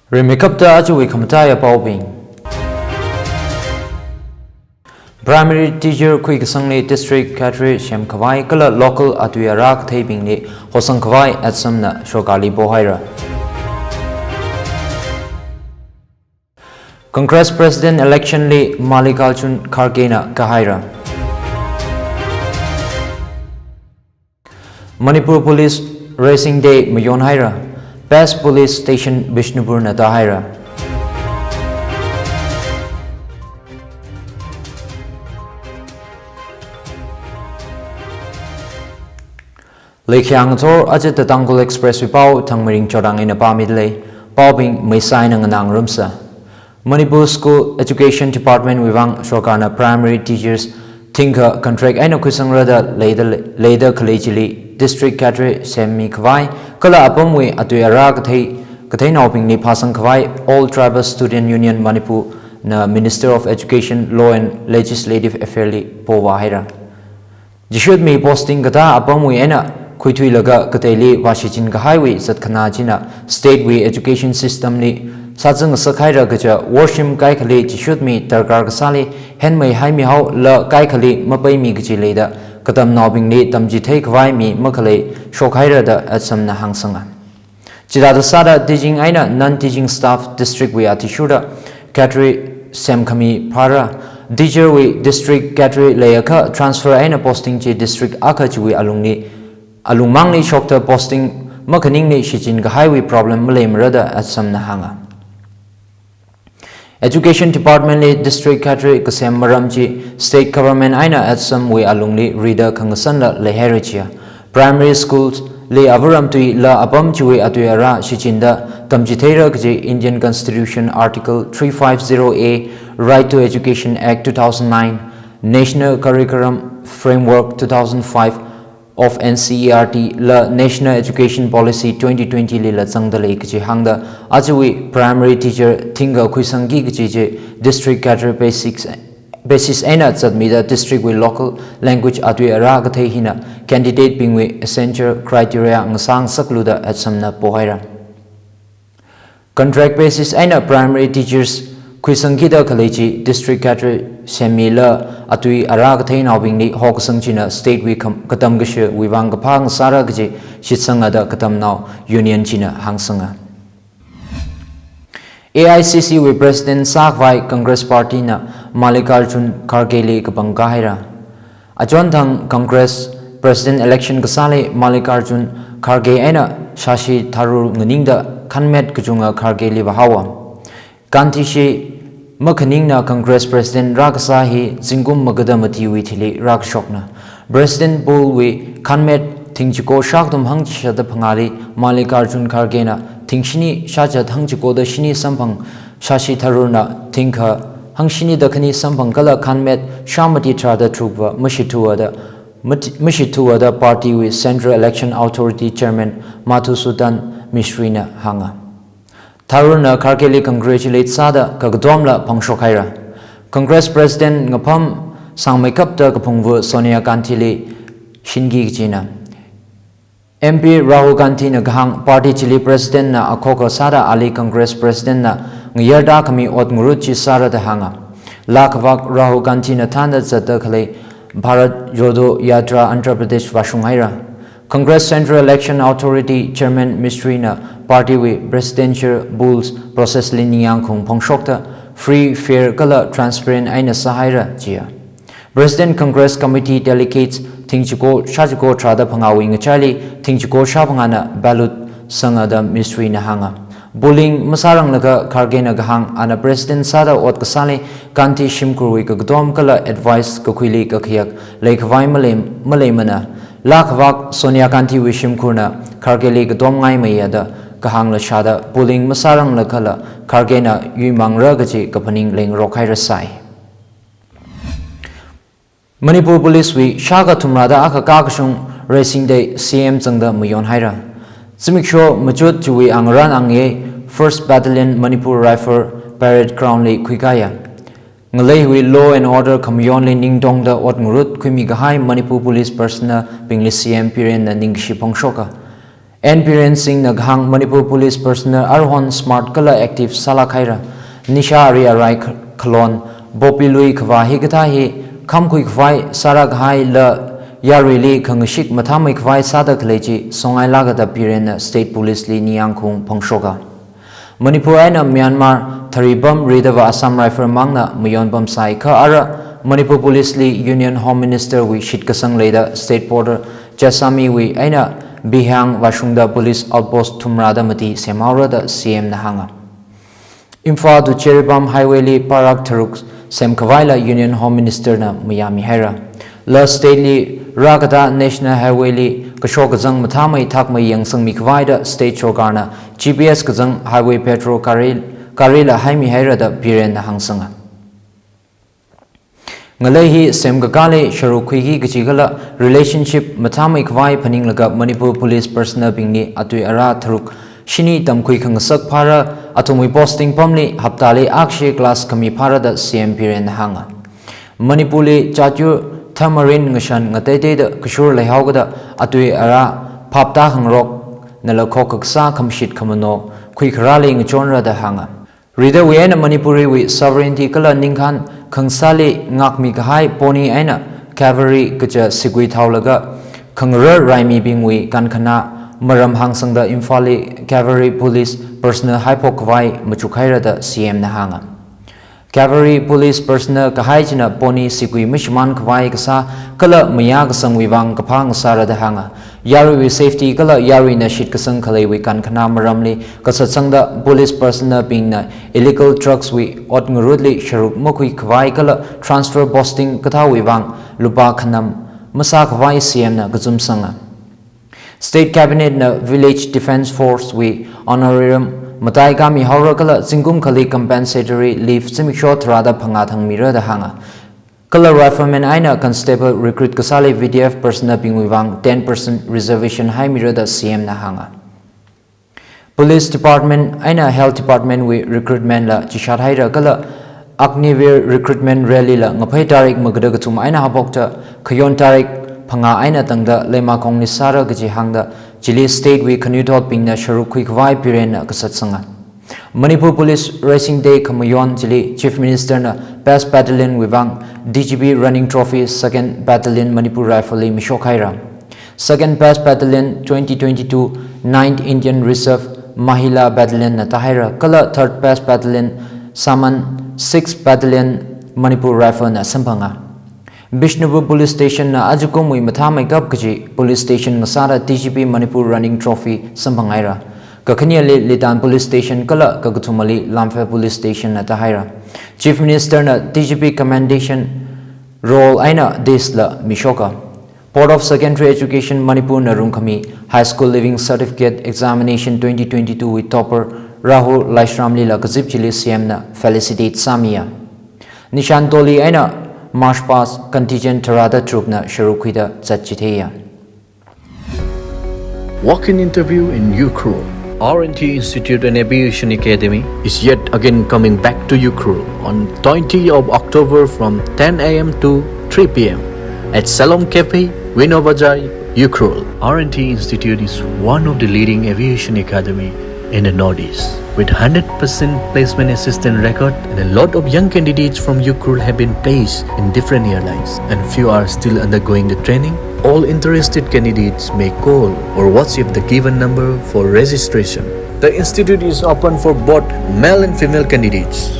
Remikapta ajuwi khamtaya paubing. Primary teacher Kui Kasangli District Kadri Shem Kawai Kala Local Atuya Rak Taping ni Hosang Kawai at Samna Shokali Bohaira. Congress President Election Li Malikalchun Khargena Kahaira. Manipur Police Racing Day Mayon Haira. Best Police Station Bishnupur Natahaira. Lekhyang Thor Ajit the Tangkhul Express Pau Thangmeiring Chodang in a Pamidley, Paubing Maisain and Nang Rumsa. Manipur School Education Department Wivang Shokarna Primary Teachers Tinka Contract Aino Kusangrada Later Collegially District Kadri Semi Kwai Kala Apamwe Atuyara Katay Nauping Ni Pasang Kwai All Tribal Student Union Manipur na Minister of Education Law and Legislative Affairs Powahira. Jishud me posting Kata Apamwe Ena Kuitui Laga Katayli Washichin Highway Satkana Jina State Way Education System Ni Satsang Sakhaira Gaja Worshim Kaikali Jishud me Tarkar Kasali Henmei Haimi How La Kaikali Mapai Mi Gajileda Katam Nobing Ni Tamji Take Vai Mi Makale Shokhaira da at Samna Hangsanga. Jidada Sada teaching Aina non-teaching staff district we Atishuda Katri Semkami Para Teacher we district Katri Layaka transfer Aina posting J district Akachi alumni Alumangni Shokta posting Makaning Shichin Highway problem Malay Murada at Samna Hanga. Education Department le District Kadri Kasem Maramji State Government Aina at some way alungli Rida Kangasanda le Herichia Primary Schools le Avaram tui la Abam Chui Atuyara Shichinda Tamjitera Gji Indian Constitution Article 350A Right to Education Act 2009 National Curriculum Framework 2005 of NCERT la National Education Policy 2020 le la Zangdale Gji Hangda Ajui Primary Teacher Tinga Kuisangi Gji District Cadre Basis Aina Zadmida District with Local Language Atui Aragate Hina Candidate being with essential criteria Ngasang Sakluda at Samna Pohaira. Contract basis Aina Primary Teachers Kuisangida Kaleji District Cadre Semila Atui Aragate Naubingli Hoksangchina State we Katam Gashe Wivangapang Sara Gji Shitsangada Katam now Union China Hangsanga. AICC with President Sakvai Congress Party na Malikarjun Khargeli Kapangkahira. Ajontang Congress President Election Kasale Malikarjun Kharge Ena Shashi Tharur Nguningda Kanmet Kujunga Khargeli Bahawa. Kantishi Makaningna Congress President Rakasahi Zingum Magadamati Witili Rakshokna. President Bulwi Kanmet Tingchiko Shakdum Hangchisha the Pangari Malikarjun Khargena Tingshini Shajat Hangchiko the Shini Sampang Shashi Tharuna Tinka Hangshini the Kani Sampang Kala Kanmet Shamati Trada Trupa Mishitua the party with Central Election Authority Chairman Mathusudan Mishrina Hanga. Tharuna Khargeli congratulate Sada Kagdomla Pangshokhaira. Congress President Ngapam Sangmaikapta Kapungvu Sonia Gandhi Shingi Jina. MP Rahul Gandhi Nagahang Party Chili President na Akoko Sada Ali Congress President na Ngayarda Kami Ot Nguruchi Sara the Hanga. Lakvak Rahul Gandhi na Tanda Zadakale Bharat Jodo Yatra Andhra Pradesh Vashunghaira. Congress Central Election Authority Chairman Mistrina Party with Presidential Bulls Process Linyang Kung Pongshokta Free Fair Color Transparent Aina Sahira Jia. President Congress Committee Delegates Tingchiko Shajiko Trada Pangawing Charlie Tingchiko Shapangana Balut Sangada Mistrina Hanga. Bullying Masarang Naga Khargena Gahang Ana President Sada Ot Kasale Kanti Shimkurwi Kagdom Kala Advice Kakwili Kakyak Lake Vai Malaymana. Lakvak Sonia Kanti Wishim Kurna, Khargeli Gadom Ngai Mayada, Kahang La Shada, Bulling Masarang La Kala, Khargena Yumang Ragaji, Kapaning Ling Rokhaira Sai. Manipur Police we Shaga Tumrada Akakakashung Racing Day CM Zangda Mayon Haira. Zimikshore Majut Jui Angran Angye, 1st Battalion Manipur Rifle Parade Crown Lake Kwikaya. Ngalay hui law and order kamyon le ning dong da ot ngurut kui mi gahai Manipur police personnel pingli CM period na ning shi pongshoka and parents sing na hang Manipur police personnel arhon smart color active sala khaira nisha ari arai khlon bopi lui khwa hi gatha hi khamkhui khwai sarak hai la yarili khangshik mathamai khwai sadak leji songai laga da parent state police li niang khung phongshoga Manipur aina Myanmar tharibam redava Assam rifle mangna muyon bam sai kha ara Manipur police li union home minister wi shit kasang leida state border jasami wi aina bihang washungda police outpost thumrada mati semaura da cm na hanga Imphal to Cheribam highway li parak tharuk sem khawaila union home minister na muyami haira la state li ragada national highway li kashok jang mathamai thakmai yangsang mikwaida state chogarna gps kajang highway petrol karila haimi haira da piren na hangsanga ngalehi sem gakale sharu khuigi gachigala relationship mathamai khwai phaning laga Manipur police personnel bingni atui ara tharuk shini tamkhui khangsak phara atomui posting pamli haptali akshe class kami phara da cm piren hanga Manipuli chachu Thangmeiring ngashan ngatete da kishur lehaugada atui ara phapta hangrok nalakho kaksa khamshit khamano khui kharali ngchonra da hanga Rida we aina Manipuri we sovereignty kala ningkhan khangsali ngakmi kahai poni aina cavalry kacha sigui thaulaga khangra raimi bingwi kankhana maram hangsangda Imphali cavalry police personnel hypokwai machukhaira da cm na hanga Cavalry police personnel kahai na poni sigui mishman kwai kasa kala maya kasang wibang kapang sara da hanga yari we safety kala yari na shit kasang khalai we kan khana maramli kasatsang da police personnel being na illegal drugs we ot ngurudli sharuk mokhui kwai kala transfer posting katha wibang lupa khanam masa kwai cm na gazum sanga State Cabinet na Village Defense Force we honorarium Matai kami haurakala singkum khali compensatory leave simikshot thrada phanga thangmira da hanga kala rifleman aina constable recruit kasali VDF personnel bingwang 10% reservation high mira da cm na hanga Police Department aina Health Department we recruitment la chishat haira kala Agniveer recruitment rally la ngaphai tarik magada gatum aina habokta khayon tarik phanga aina tangda lema kong ni sara gaji hangda Chile state we khanuthot pingna sharuk khui khwai piren na kasat sanga Manipur police racing day khamayon Chile chief minister na best battalion wibang DGB running trophy second battalion Manipur rifle mishokhaira second best battalion 2022 9th Indian Reserve Mahila battalion na tahaira kala third best battalion Saman 6th battalion Manipur rifle na sampanga Bishnupur police station na ajukumui mathamai kap kaji police station ngasara DGP Manipur running trophy sampangaira kakhania litan police station kala kagathumali lamfa police station na tahaira chief minister na DGP commendation role aina desla mishoka Board of Secondary Education Manipur na rungkhami high school living certificate examination 2022 with topper Rahul Laishramli la kazip chili cm na felicitate samia nishan toli aina March pass contingent Tarada troop na Sharukwida Zachiteya. Walk-in interview in UCRU. R&T Institute and Aviation Academy is yet again coming back to UCRU on 20th of October from 10 a.m. to 3 p.m. at Salom Cafe, Winovajai, UCRU. R&T Institute is one of the leading aviation academy in the Northeast. With 100% placement assistant record and a lot of young candidates from UCRU have been placed in different airlines and few are still undergoing the training. All interested candidates may call or WhatsApp the given number for registration. The institute is open for both male and female candidates.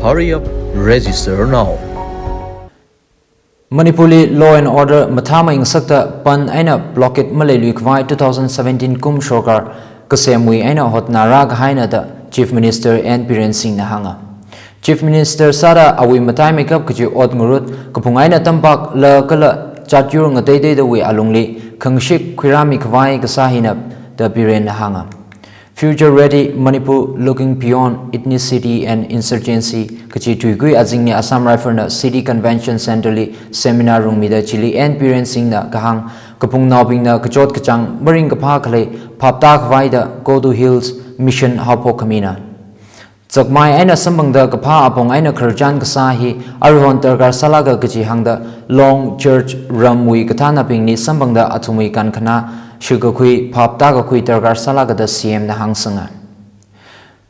Hurry up, register now. Manipuri law and order mathama ingsakta pan aina blockade malay kwai 2017 kum shokar kasemui aina hotna rag haina da chief minister and Biren Singh na hanga chief minister sara awi matai makeup kji ot ngurut kapungaina tampak la kala chatyur ngatai de we alungli khangshik khirami kwai kasahina da Biren na hanga future ready Manipur looking beyond ethnicity and insurgency kji tuigui ajingni Assam Rifle na city convention center li seminar room mi da chili and Biren Singh na kahang kapung nawbing na kachot kachang maring kapha khle phapta khwai da go to hills mission hapo kamina chakmai aina sambangda kapha apong aina kharjan kasahi arhon tarkar salaga kachi hangda long church ramwi kathana pingni sambangda athumui kan khana shugakui pop tagakui targar salagada CM na hangsanga.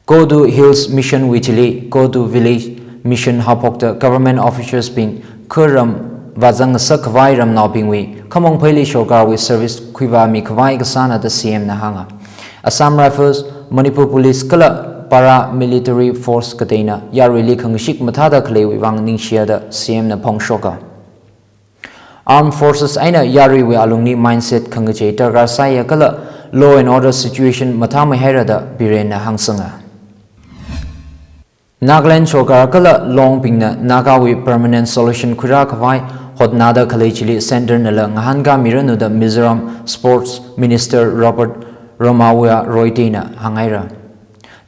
Go to Hills Mission Wichili, go to Village Mission Hapokta government officials being Kuram Vazang Sakwai Ram now being we, Kamong Peli Shogar with service Kuiva Mi Kwai Gasana the CM na hanga. Assam Rifles, Manipur Police Kala Paramilitary Force Katena, Yarili Kangshik Matada Clay Wang Ningshia the CM na Pongshoka. Armed Forces Aina Yari we alumni mindset Kangache Targar Saya Kala law and order situation Matama Herada Birena Hangsanga. Nagaland Shokar Kala Long Pingna Nagawi Permanent Solution Kurakavai Hot Nada Kalechili Center Nala Ngahanga Miranu the Mizoram Sports Minister Robert Romawia Roitina Hangaira.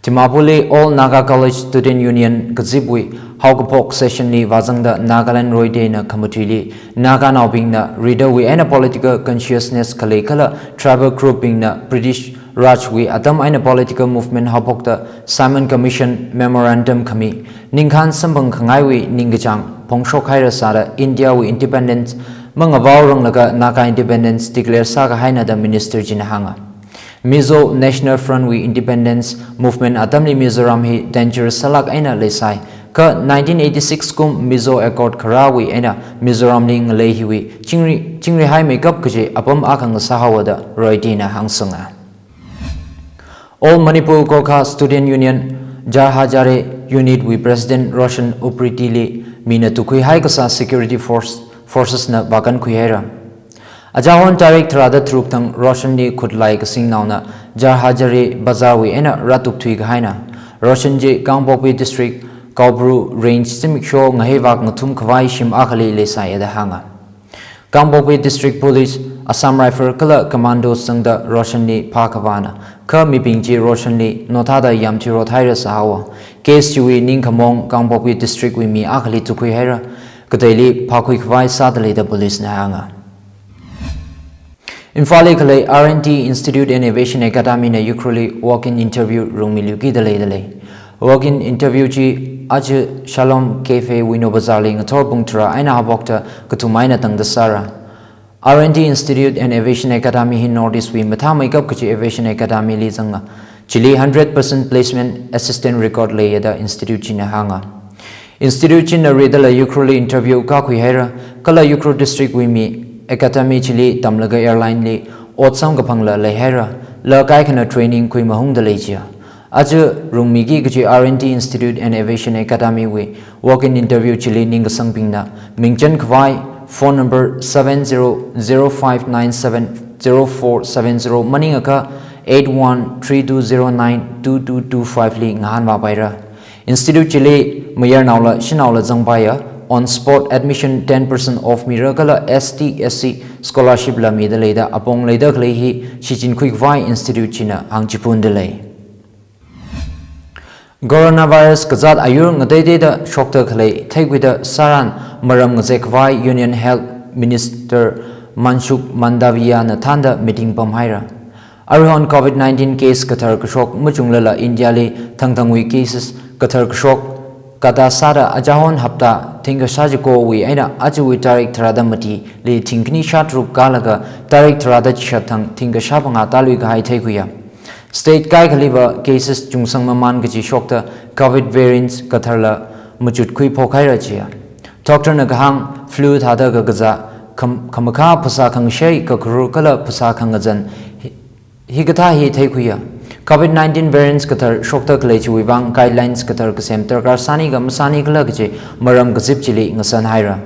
Timapuli All Naga College Student Union Gazibwi Haugapok Session Ni Vazangda Nagaland Roidena Kamatili Naga now being the reader we and a political consciousness Kalekala tribal grouping the British Rajwi Adam and a political movement Hapokta Simon Commission Memorandum Kami Ninghan Sambang Kangaiwi Ningajang Pongshok Haira Sada India we independence Mangavau Laga Naga independence declare Saga Haina the Minister Jinahanga. Mizo National Front we Independence Movement Atamli Mizoram hi dangerous salak aina lesai ka 1986 kum Mizo Accord Karawi aina Mizoram ling lehiwi chingri hai makeup kaje apam akang sahawada roidina hangsanga. All Manipur Gorkha Student Union Jarhajare Unit we President Roshan Upritili Mina Tukui Haikasa Security Forces na Bakan Kuihera. Ajahon Tarik Trada Truptang Roshanji could like sing nauna Jarhajari Bazawi ena Ratuk Twig Haina Roshanji Gangbopi District Kaubru Range Simiksho Ngahevak Natum Kwai Shim Akali Lesai Eda Hanga Gangbopi District Police Assam Rifle Kala Commando Sangda Roshanji Pakavana Ka Mipingji Roshanji Notada Yamtiro Thaira Sahawa Case Yui Ninkamong Gangbopi District with me Akali Tukuihera Kataili Pakui Kwai Sadali the police na hanga. In Falikale, R&D Institute and Innovation Academy na Ukrali walk-in interview Rumiluki Dale. Walk-in interview ji Aj Shalom Cafe Wino Bazali Ngator Bungtra Aina Habokta Katumaina Tang Dasara. R&D Institute and Innovation Academy in Northeast we Mata Makeup Kachi Aviation Academy Lizanga. Chile 100% placement assistant record lay the Institute Chinahanga. Institute China Redala Ukrali interview Kakuihera Kala Ukro District Wimi Academy Chile Tamlaga Airline Li Otsam Gapangla Lehera La Kaikana Training Kui Mahung the Legia Aja Rumigi Gaji R&D Institute and Aviation Academy we walk-in interview Chile Ninga Sangpingna Mingchen Kwai phone number 7005970470 Maningaka 8132092225 Li Ngahan Mabaira Institute Chile Mayer Naula Shinaula Zangbaya on spot admission 10% off Miracala ST/SC scholarship la mi leda apong leda klehi Chichin Quick Vai Institute China ang Chipun delay. Coronavirus kazat ayur ngadede da shokta klei take with the Saran Maram Ngazek Vai Union Health Minister Manshuk Mandavia na thanda meeting pamhaira. Arihon COVID-19 case kathar kashok muchunglala India le thangthangwi cases kathar kashok Kata Sada Ajahon Hapta Tinga Sajiko we Aina Ajuwi Tarik Tradamati Le Tinkni Shatrup Galaga Tarik Trada Chatang Tinga Shapanga Taluga Hai Teguya State Kai Kaliva cases Jungsang Maman Gaji Shokta COVID variants Katarla Mujut Kui Pokaira Chia Dr. Nagahang Flu Tada Gagaza Kamaka Pasa Kang Shei Kakuru Kala Pasa Kangazan Higata Hi Teguya COVID-19 variants Qatar Shokta Kalechi Wibang guidelines Qatar Kasem Tarkar Sani Gam Sani Kalagje Maram Gazip Chili Ngasan Haira.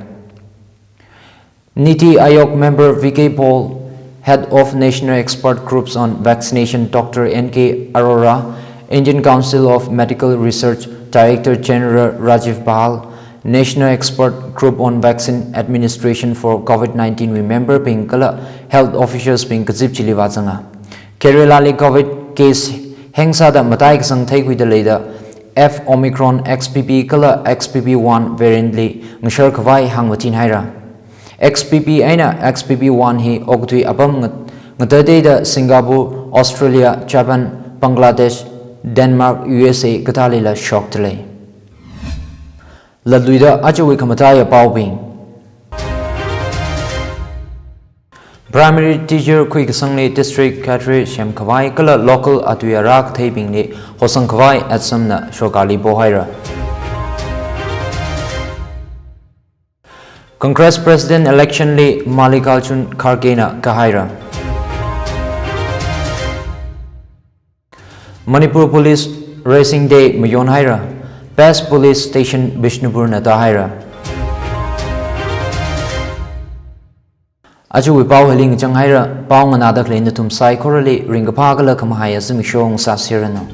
Niti Ayok member VK Paul, head of National Expert Groups on Vaccination Dr. NK Arora, Indian Council of Medical Research Director General Rajiv Bahal, National Expert Group on Vaccine Administration for COVID-19 we member being Kala health officials being Gazip Chili Vazanga. Kerala COVID case Hengsada Matai Sang take with the later F Omicron XPP Kala XPP1 variant Li Ngshar Kwai Hangwatin Haira. XPP Aina XPP1 Hi Ogtui Abam Ngade da Singapore, Australia, Japan, Bangladesh, Denmark, USA Katalila shock delay. Laduida Ajawi Kamataya Baubing Primary teacher Kui Kasangli District Katri Shem Kawai Kala Local Atuyarak Taping Ni Hosang Kawai at Samna Shokali Bohaira. Congress President Election Li Malikalchun Khargena Kahaira. Manipur Police Racing Day Mayon Haira. Best Police Station Bishnupur Natahaira. Aju we pau heling chang haira pau ngana da klein tum sai korali ring pa gala kam haya zim shong sa sirano.